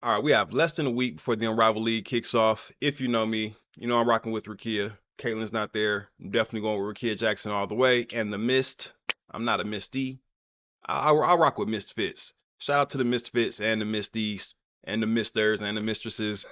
All right, we have less than a week before the Unrivaled League kicks off. If you know me, you know I'm rocking with Rakia. Caitlin's not there. I'm definitely going with Rakia Jackson all the way. And the Mist, I'm not a Misty. I rock with Misfits. Shout out to the Misfits and the Misties and the Misters and the Mistresses,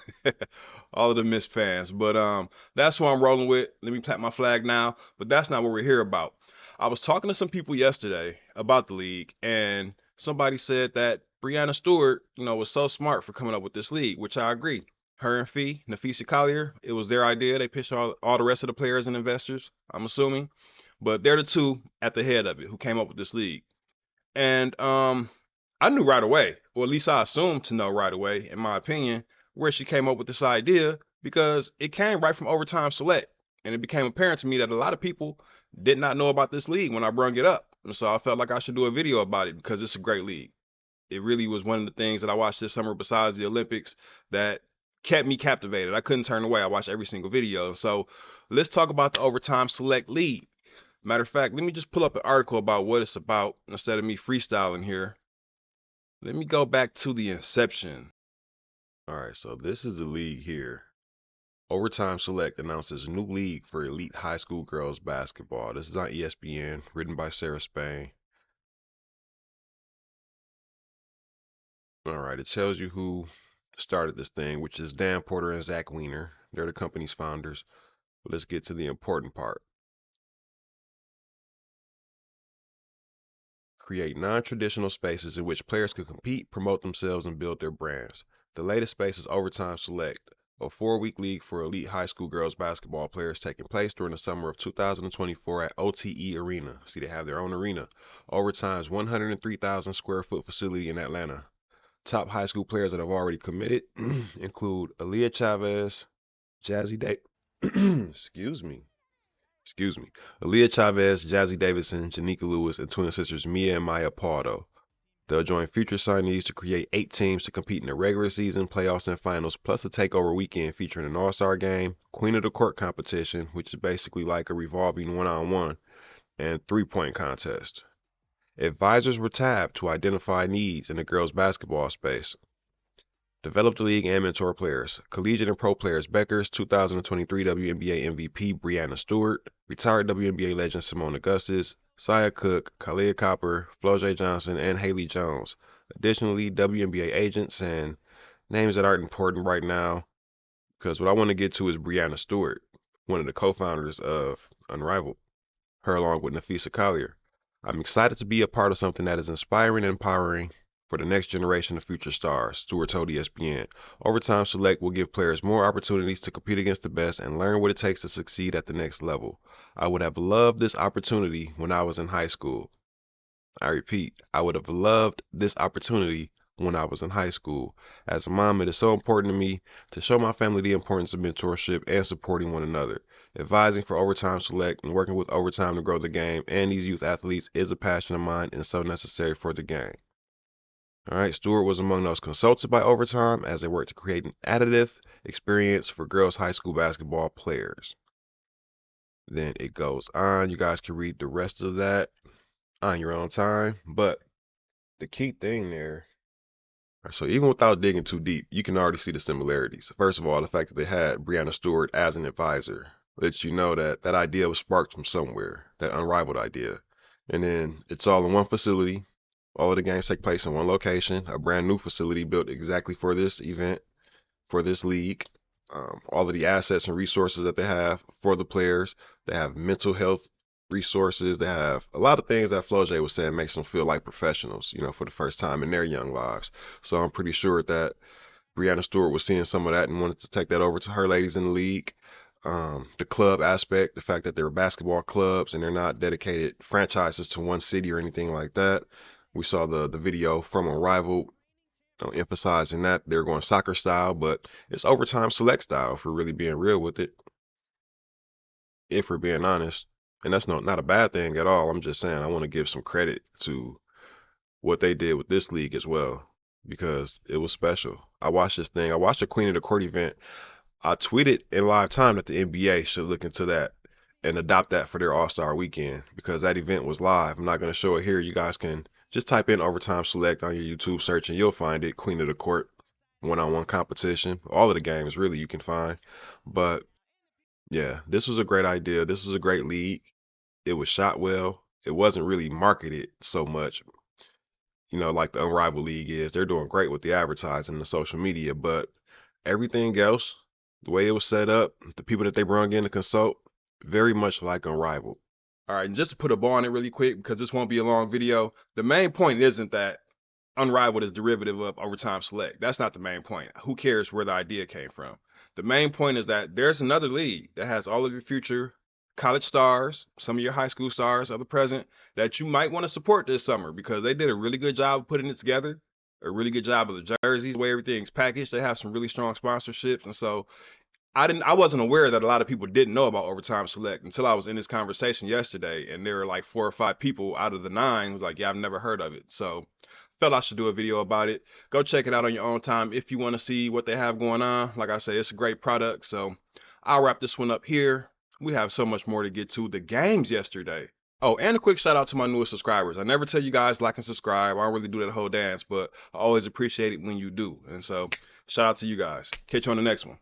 all of the Mist fans. But that's who I'm rolling with. Let me plant my flag now. But that's not what we're here about. I was talking to some people yesterday about the league, and somebody said that Brianna Stewart, was so smart for coming up with this league, which I agree. Her and Nafisa Collier, it was their idea. They pitched all the rest of the players and investors, I'm assuming. But they're the two at the head of it who came up with this league. And I knew right away, or at least I assumed to know right away, in my opinion, where she came up with this idea because it came right from Overtime Select. And it became apparent to me that a lot of people did not know about this league when I brung it up. And so I felt like I should do a video about it because it's a great league. It really was one of the things that I watched this summer besides the Olympics that kept me captivated. I couldn't turn away. I watched every single video. So let's talk about the Overtime Select League. Matter of fact, let me just pull up an article about what it's about instead of me freestyling here. Let me go back to the inception. All right, so this is the league here. Overtime Select announces a new league for elite high school girls basketball. This is on ESPN, written by Sarah Spain. All right, it tells you who started this thing, which is Dan Porter and Zach Weiner. They're the company's founders. But let's get to the important part. Create non-traditional spaces in which players can compete, promote themselves, and build their brands. The latest space is Overtime Select, a 4-week league for elite high school girls basketball players taking place during the summer of 2024 at OTE Arena. See, they have their own arena. Overtime's 103,000 square foot facility in Atlanta. Top high school players that have already committed include Aaliyah Chavez, Jazzy Day, excuse me, excuse me, Aaliyah Chavez, Jazzy Davidson, Janika Lewis, and twin sisters Mia and Maya Pardo. They'll join future signees to create 8 teams to compete in the regular season, playoffs, and finals, plus a takeover weekend featuring an all-star game, Queen of the Court competition, which is basically like a revolving one-on-one, and three-point contest. Advisors were tapped to identify needs in the girls' basketball space. Develop the league and mentor players. Collegiate and pro players Becker's 2023 WNBA MVP Brianna Stewart, retired WNBA legend Simone Augustus, Saya Cook, Kalia Copper, Flojay Johnson, and Haley Jones. Additionally, WNBA agents and names that aren't important right now, because what I want to get to is Brianna Stewart, one of the co-founders of Unrivaled, her along with Nafisa Collier. I'm excited to be a part of something that is inspiring and empowering for the next generation of future stars, Stewart told ESPN. Overtime Select will give players more opportunities to compete against the best and learn what it takes to succeed at the next level. I would have loved this opportunity when I was in high school. I repeat, I would have loved this opportunity when I was in high school. As a mom, it is so important to me to show my family the importance of mentorship and supporting one another. Advising for Overtime Select and working with Overtime to grow the game and these youth athletes is a passion of mine and so necessary for the game. All right, Stewart was among those consulted by Overtime as they worked to create an additive experience for girls high school basketball players. Then it goes on. You guys can read the rest of that on your own time. But the key thing there, so even without digging too deep, you can already see the similarities. First of all, the fact that they had Brianna Stewart as an advisor lets you know that that idea was sparked from somewhere, that unrivaled idea. And then it's all in one facility. All of the games take place in one location, a brand new facility built exactly for this event, for this league. All of the assets and resources that they have for the players. They have mental health resources. They have a lot of things that Flojay was saying makes them feel like professionals, for the first time in their young lives. So I'm pretty sure that Brianna Stewart was seeing some of that and wanted to take that over to her ladies in the league. The club aspect, the fact that they're basketball clubs and they're not dedicated franchises to one city or anything like that. We saw the video from Unrivaled emphasizing that they're going soccer style, but it's Overtime Select style if we're really being real with it, if we're being honest. And that's not a bad thing at all. I'm just saying I want to give some credit to what they did with this league as well because it was special. I watched this thing. I watched the Queen of the Court event. I tweeted in live time that the NBA should look into that and adopt that for their All-Star weekend because that event was live. I'm not going to show it here. You guys can just type in Overtime Select on your YouTube search and you'll find it, Queen of the Court. one-on-one competition. All of the games really you can find. But yeah, this was a great idea. This was a great league. It was shot well. It wasn't really marketed so much, like the Unrivaled League is. They're doing great with the advertising and the social media, but everything else, the way it was set up, the people that they brought in to consult, very much like Unrivaled. All right, and just to put a ball on it really quick, because this won't be a long video, the main point isn't that Unrivaled is derivative of Overtime Select. That's not the main point. Who cares where the idea came from? The main point is that there's another league that has all of your future college stars, some of your high school stars of the present that you might want to support this summer because they did a really good job of putting it together, a really good job of the jerseys, the way everything's packaged. They have some really strong sponsorships, and so I wasn't aware that a lot of people didn't know about Overtime Select until I was in this conversation yesterday, and there were like 4 or 5 people out of the 9 who's like, yeah, I've never heard of it. So felt I should do a video about it. Go check it out on your own time if you want to see what they have going on. Like I say, it's a great product. So I'll wrap this one up here. We have so much more to get to. The games yesterday. Oh, and a quick shout out to my newest subscribers. I never tell you guys like and subscribe. I don't really do that whole dance, but I always appreciate it when you do. And so shout out to you guys. Catch you on the next one.